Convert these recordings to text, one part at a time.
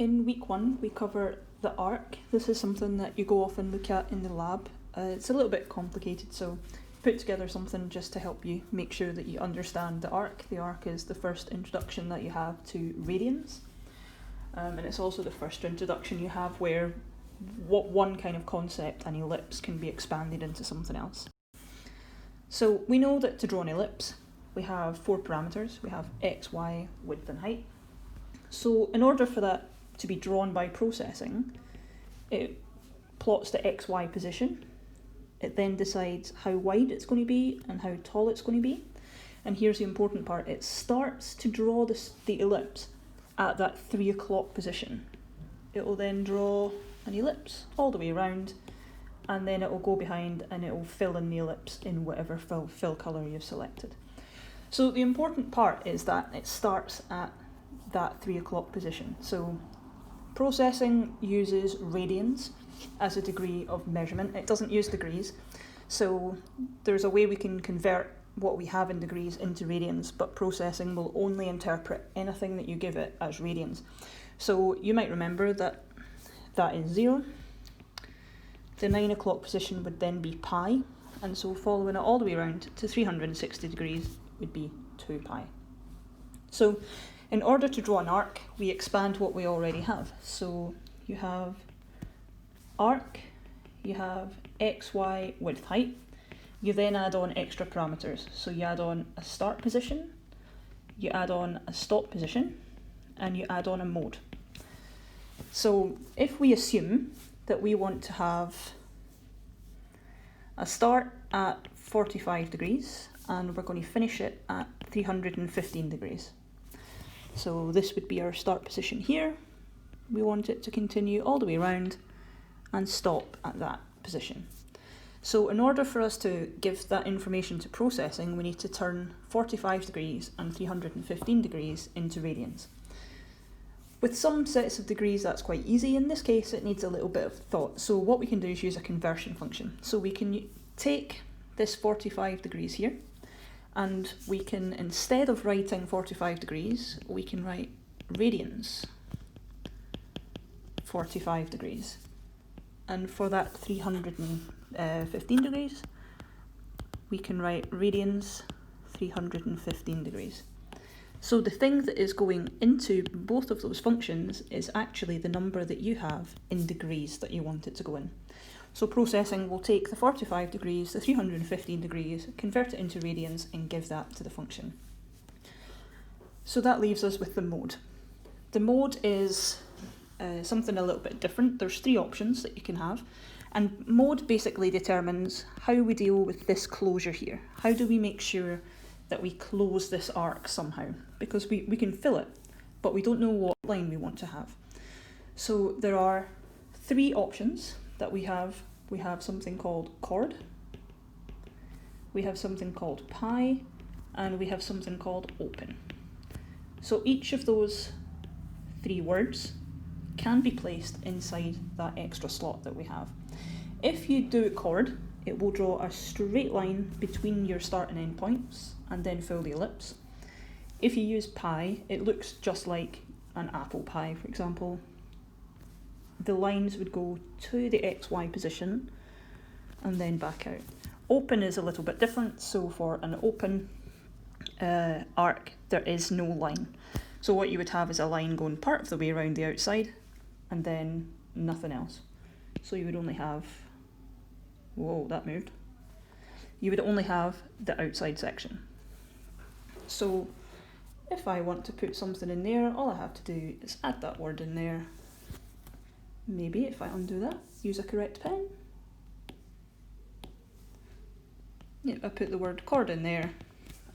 In week 1, we cover the arc. This is something that you go off and look at in the lab. It's a little bit complicated, so put together something just to help you make sure that you understand the arc. The arc is the first introduction that you have to radians. And it's also the first introduction you have where what one kind of concept, an ellipse, can be expanded into something else. So we know that to draw an ellipse, we have 4 parameters. We have x, y, width and height. So in order for that to be drawn by processing, it plots the xy position. It then decides how wide it's going to be and how tall it's going to be. And here's the important part. It starts to draw the ellipse at that 3 o'clock position. It will then draw an ellipse all the way around, and then it will go behind and it will fill in the ellipse in whatever fill colour you've selected. So the important part is that it starts at that 3 o'clock position. So processing uses radians as a degree of measurement. It doesn't use degrees. So there's a way we can convert what we have in degrees into radians, but processing will only interpret anything that you give it as radians. So you might remember that that is 0. The 9 o'clock position would then be pi, and so following it all the way around to 360 degrees would be 2 pi. So in order to draw an arc, we expand what we already have. So you have arc, you have x, y, width, height. You then add on extra parameters. So you add on a start position, you add on a stop position, and you add on a mode. So if we assume that we want to have a start at 45 degrees and we're going to finish it at 315 degrees. So this would be our start position here. We want it to continue all the way around and stop at that position. So in order for us to give that information to processing, we need to turn 45 degrees and 315 degrees into radians. With some sets of degrees that's quite easy. In this case it needs a little bit of thought. So what we can do is use a conversion function. So we can take this 45 degrees here, and we can, instead of writing 45 degrees, we can write radians 45 degrees. And for that 315 degrees, we can write radians 315 degrees. So the thing that is going into both of those functions is actually the number that you have in degrees that you want it to go in. So processing will take the 45 degrees, the 315 degrees, convert it into radians and give that to the function. So that leaves us with the mode. The mode is something a little bit different. There's 3 options that you can have, and mode basically determines how we deal with this closure here. How do we make sure that we close this arc somehow? Because we can fill it, but we don't know what line we want to have. So there are 3 options that we have. We have something called chord, we have something called pi, and we have something called open. So each of those 3 words can be placed inside that extra slot that we have. If you do chord, it will draw a straight line between your start and end points and then fill the ellipse. If you use pi, it looks just like an apple pie, for example. The lines would go to the XY position and then back out. Open is a little bit different, so for an open arc, there is no line. So what you would have is a line going part of the way around the outside and then nothing else. So you would only have, whoa, that moved. You would only have the outside section. So if I want to put something in there, all I have to do is add that word in there. Maybe if I undo that, use a correct pen. Yep, I put the word chord in there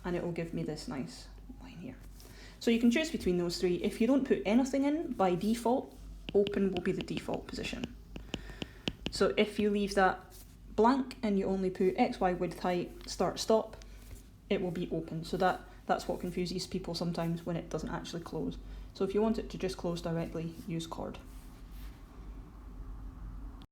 and it will give me this nice line here. So you can choose between those 3. If you don't put anything in, by default, open will be the default position. So if you leave that blank and you only put x, y, width, height, start, stop, it will be open. So that's what confuses people sometimes when it doesn't actually close. So if you want it to just close directly, use chord.